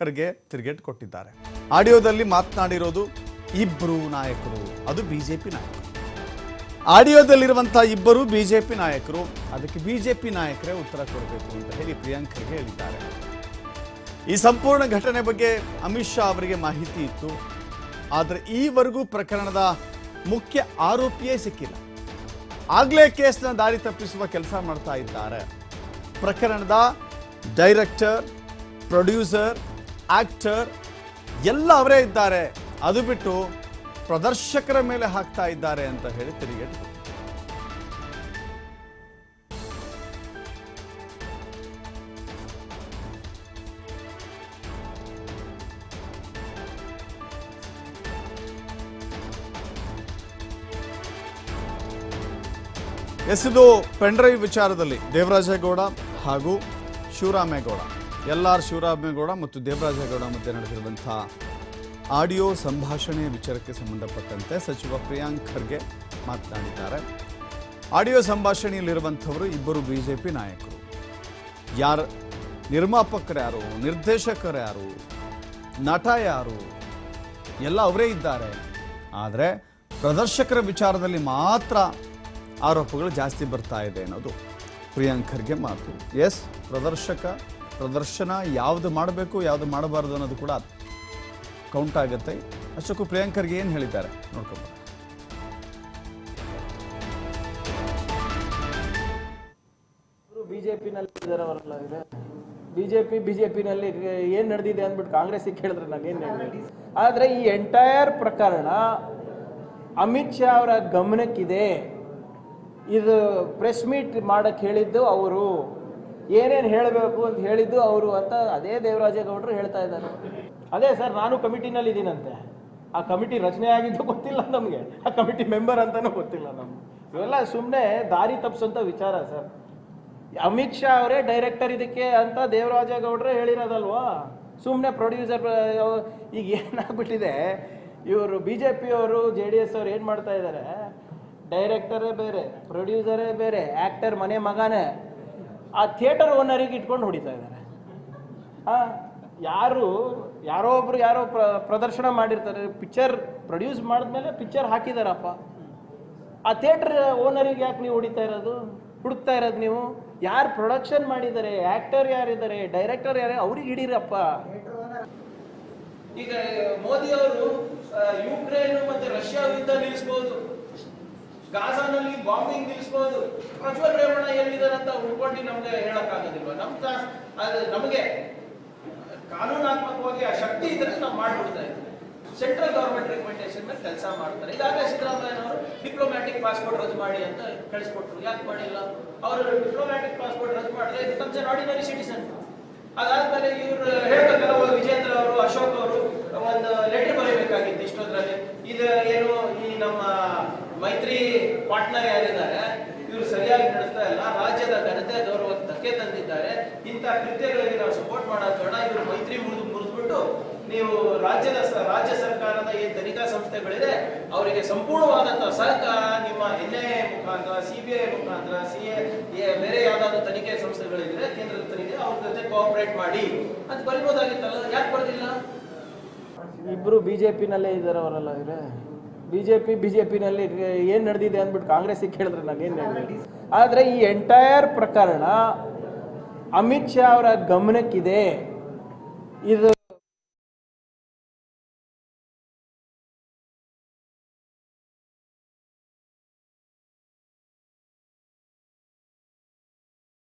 ಖರ್ಗೆ ತಿರುಗೇಟು ಕೊಟ್ಟಿದ್ದಾರೆ. ಆಡಿಯೋದಲ್ಲಿ ಮಾತನಾಡಿರೋದು ಇಬ್ಬರು ನಾಯಕರು, ಅದು ಬಿಜೆಪಿ ನಾಯಕರು. ಆಡಿಯೋದಲ್ಲಿರುವಂತಹ ಇಬ್ಬರು ಬಿಜೆಪಿ ನಾಯಕರು, ಅದಕ್ಕೆ ಬಿಜೆಪಿ ನಾಯಕರೇ ಉತ್ತರ ಕೊಡಬೇಕು ಅಂತ ಹೇಳಿ ಪ್ರಿಯಾಂಕ್ ಖರ್ಗೆ ಹೇಳಿದ್ದಾರೆ. ಈ ಸಂಪೂರ್ಣ ಘಟನೆ ಬಗ್ಗೆ ಅಮಿತ್ ಶಾ ಅವರಿಗೆ ಮಾಹಿತಿ ಇತ್ತು, ಆದರೆ ಈವರೆಗೂ ಪ್ರಕರಣದ ಮುಖ್ಯ ಆರೋಪಿಯೇ ಸಿಕ್ಕಿಲ್ಲ. ಆಗ್ಲೇ ಕೇಸ್ನ ದಾರಿ ತಪ್ಪಿಸುವ ಕೆಲಸ ಮಾಡ್ತಾ ಇದ್ದಾರೆ. ಪ್ರಕರಣದ ಡೈರೆಕ್ಟರ್, ಪ್ರೊಡ್ಯೂಸರ್, ಆಕ್ಟರ್ ಎಲ್ಲ ಅವರೇ ಇದ್ದಾರೆ. ಅದು ಬಿಟ್ಟು ಪ್ರದರ್ಶಕರ ಮೇಲೆ ಹಾಕ್ತಾ ಇದ್ದಾರೆ ಅಂತ ಹೇಳಿ ತಿರುಗೇಟು. ಇದು ಪೆನ್ಡ್ರೈವ್ ವಿಚಾರದಲ್ಲಿ ದೇವರಾಜೇಗೌಡ ಹಾಗೂ ಶಿವರಾಮೇಗೌಡ, ಎಲ್.ಆರ್. ಶಿವರಾಮೇಗೌಡ ಮತ್ತು ದೇವರಾಜೇಗೌಡ ಮಧ್ಯೆ ನಡೆದಿರುವಂತಹ ಆಡಿಯೋ ಸಂಭಾಷಣೆ ವಿಚಾರಕ್ಕೆ ಸಂಬಂಧಪಟ್ಟಂತೆ ಸಚಿವ ಪ್ರಿಯಾಂಕ್ ಖರ್ಗೆ ಮಾತನಾಡಿದ್ದಾರೆ. ಆಡಿಯೋ ಸಂಭಾಷಣೆಯಲ್ಲಿರುವಂಥವರು ಇಬ್ಬರು ಬಿಜೆಪಿ ನಾಯಕರು. ಯಾರು ನಿರ್ಮಾಪಕರು ಯಾರು, ನಿರ್ದೇಶಕರು ಯಾರು, ನಟ ಯಾರು ಎಲ್ಲ ಅವರೇ ಇದ್ದಾರೆ. ಆದರೆ ಪ್ರದರ್ಶಕರ ವಿಚಾರದಲ್ಲಿ ಮಾತ್ರ ಆರೋಪಗಳು ಜಾಸ್ತಿ ಬರ್ತಾ ಇದೆ ಅನ್ನೋದು ಪ್ರಿಯಾಂಕ್ ಖರ್ಗೆ ಮಾತು. ಎಸ್, ಪ್ರದರ್ಶನ ಯಾವುದು ಮಾಡಬೇಕು ಯಾವುದು ಮಾಡಬಾರದು ಅನ್ನೋದು ಕೂಡ ಕೌಂಟ್ ಆಗುತ್ತೆ. ಅಷ್ಟಕ್ಕೂ ಪ್ರಿಯಾಂಕ್ ಖರ್ಗೆ ಏನು ಹೇಳಿದ್ದಾರೆ ನೋಡ್ಕೊಂಡು ಬಿಜೆಪಿನಲ್ಲಿ ಏನು ನಡೆದಿದೆ ಅಂದ್ಬಿಟ್ಟು ಕಾಂಗ್ರೆಸ್ಗೆ ಕೇಳಿದ್ರೆ ನಾನೇನು ಹೇಳಿ. ಆದರೆ ಈ ಎಂಟೈರ್ ಪ್ರಕರಣ ಅಮಿತ್ ಶಾ ಅವರ ಗಮನಕ್ಕಿದೆ. ಇದು ಪ್ರೆಸ್ ಮೀಟ್ ಮಾಡಕ್ಕೆ ಹೇಳಿದ್ದು ಅವರು, ಏನೇನು ಹೇಳಬೇಕು ಅಂತ ಹೇಳಿದ್ದು ಅವರು ಅಂತ ಅದೇ ದೇವರಾಜೇಗೌಡರು ಹೇಳ್ತಾ ಇದ್ದಾರೆ. ಅದೇ ಸರ್, ನಾನು ಕಮಿಟಿನಲ್ಲಿ ಇದ್ದೀನಂತೆ. ಆ ಕಮಿಟಿ ರಚನೆ ಆಗಿದ್ದು ಗೊತ್ತಿಲ್ಲ ನಮಗೆ, ಆ ಕಮಿಟಿ ಮೆಂಬರ್ ಅಂತಲೂ ಗೊತ್ತಿಲ್ಲ ನಮ್ಗೆ. ಇವೆಲ್ಲ ಸುಮ್ಮನೆ ದಾರಿ ತಪ್ಪಿಸೋಂಥ ವಿಚಾರ ಸರ್. ಅಮಿತ್ ಶಾ ಅವರೇ ಡೈರೆಕ್ಟರ್ ಇದಕ್ಕೆ ಅಂತ ದೇವರಾಜೇಗೌಡರೇ ಹೇಳಿರೋದಲ್ವಾ. ಸುಮ್ಮನೆ ಪ್ರೊಡ್ಯೂಸರ್ ಈಗ ಏನಾಗ್ಬಿಟ್ಟಿದೆ, ಇವರು BJP-ಯವರು JDS ಅವರು ಏನು ಮಾಡ್ತಾ ಇದ್ದಾರೆ, ಡೈರೆಕ್ಟರೇ ಬೇರೆ, ಪ್ರೊಡ್ಯೂಸರೇ ಬೇರೆ, ಆ್ಯಕ್ಟರ್ ಮನೆ ಮಗನೇ, ಆ ಥಿಯೇಟರ್ ಓನರಿಗೆ ಇಟ್ಕೊಂಡು ಹೊಡಿತಾ ಇದ್ದಾರೆ. ಯಾರೋ ಪ್ರದರ್ಶನ ಮಾಡಿರ್ತಾರೆ, ಪಿಕ್ಚರ್ ಪ್ರೊಡ್ಯೂಸ್ ಮಾಡಿದ್ಮೇಲೆ ಪಿಕ್ಚರ್ ಹಾಕಿದಾರಪ್ಪ, ಆ ಥಿಯೇಟರ್ ಓನರಿಗೆ ಯಾಕೆ ನೀವು ಹುಡುಕ್ತಾ ಇರೋದು ನೀವು? ಯಾರು ಪ್ರೊಡಕ್ಷನ್ ಮಾಡಿದ್ದಾರೆ, ಆ್ಯಕ್ಟರ್ ಯಾರಿದ್ದಾರೆ, ಡೈರೆಕ್ಟರ್ ಯಾರು, ಅವ್ರಿಗೆ ಹಿಡೀರಪ್ಪ. ಈಗ ಮೋದಿ ಅವರು ಯುಕ್ರೇನ್ ಮತ್ತೆ ರಷ್ಯಾ ಯುದ್ಧ ನಿಲ್ಲಿಸಬಹುದು, ಗಾಜಾನಲ್ಲಿ ಬಾಂಬಿಂಗ್ ನಿಲ್ಲಿಸಬಹುದು, ಪ್ರಜ್ವಲ್ ರೇವಣ್ಣ ಎಲ್ಲಿದ್ದಾರೆ ಅಂತ ಹುಡ್ಕೊಂಡು ನಮ್ಗೆ ಹೇಳಕ್ಕಾಗೋದಿಲ್ವ? ನಮಗೆ ಕಾನೂನಾತ್ಮಕವಾಗಿ ಆ ಶಕ್ತಿ ಇದ್ರೆ ನಾವು ಮಾಡ್ಬಿಡ್ತಾ ಇದ್ದೀವಿ. ಸೆಂಟ್ರಲ್ ಗವರ್ಮೆಂಟ್ ರೆಕಮೆಂಡೇಶನ್ ಮೇಲೆ ಕೆಲಸ ಮಾಡ್ತಾರೆ. ಈಗಾಗಲೇ ಸಿದ್ದರಾಮಯ್ಯನವರು ಡಿಪ್ಲೊಮ್ಯಾಟಿಕ್ ಪಾಸ್ಪೋರ್ಟ್ ರದ್ದು ಮಾಡಿ ಅಂತ ಕಳಿಸ್ಕೊಟ್ರು. ಯಾಕೆ ಮಾಡಿಲ್ಲ? ಅವರು ಡಿಪ್ಲೊಮ್ಯಾಟಿಕ್ ಪಾಸ್ಪೋರ್ಟ್ ರದ್ದು ಮಾಡಿದ್ರೆ ಇದು ಕಮ್ಸ್ ಆನ್ ಆರ್ಡಿನರಿ ಸಿಟಿಸನ್. ಅದಾದ್ಮೇಲೆ ಇವರು ಹೇಳ್ಬೇಕಲ್ಲ, ವಿಜೇಂದ್ರ ಅವರು, ಅಶೋಕ್ ಅವರು ಒಂದು ಲೆಟರ್ ಬರೀಬೇಕಾಗಿತ್ತು ಇಷ್ಟೊಂದ್ರಲ್ಲಿ. ಇದು ಏನು, ಈ ನಮ್ಮ ಮೈತ್ರಿ ಪಾರ್ಟ್ನರ್ ಯಾರಿದ್ದಾರೆ ಇವರು ಸರಿಯಾಗಿ ನಡೆಸ್ತಾ ಇಲ್ಲ, ರಾಜ್ಯದ ಘನತೆ ಗೌರವಕ್ಕೆ ಧಕ್ಕೆ ತಂದಿದ್ದಾರೆ, ಇಂಥ ಕೃತ್ಯಗಳಿಗೆ ನಾವು ಸಪೋರ್ಟ್ ಮಾಡೋದು ಬೇಡ, ಇವರು ಮೈತ್ರಿ ಮುರಿದ್ಬಿಟ್ಟು ನೀವು ರಾಜ್ಯ ಸರ್ಕಾರದ ಈ ತನಿಖಾ ಸಂಸ್ಥೆಗಳಿದೆ ಅವರಿಗೆ ಸಂಪೂರ್ಣವಾದಂತಹ ಸಹಕಾರ ನಿಮ್ಮ NIA ಮುಖಾಂತರ, CBI ಮುಖಾಂತರ, ಬೇರೆ ಯಾವ್ದಾದ್ರು ತನಿಖೆ ಸಂಸ್ಥೆಗಳಿದ್ರೆ ಕೇಂದ್ರದ ತನಿಖೆ ಅವ್ರ ಜೊತೆ ಕೋಆಪರೇಟ್ ಮಾಡಿ ಅಂತ ಬರಿಬೋದಾಗಿತ್ತಲ್ಲ, ಯಾಕೆ ಬರ್ದಿಲ್ಲ? ಇಬ್ರು BJP-ನಲ್ಲೇ ಇದ್ದಾರೆ ಅವರೆಲ್ಲ. ಇದ್ರೆ ಬಿಜೆಪಿನಲ್ಲಿ ಏನು ನಡೆದಿದೆ ಅಂದ್ಬಿಟ್ಟು ಕಾಂಗ್ರೆಸ್ಗೆ ಕೇಳಿದ್ರೆ ನಾನೇನು ಹೇಳಿ. ಆದರೆ ಈ ಎಂಟೈರ್ ಪ್ರಕರಣ ಅಮಿತ್ ಶಾ ಅವರ ಗಮನಕ್ಕಿದೆ. ಇದು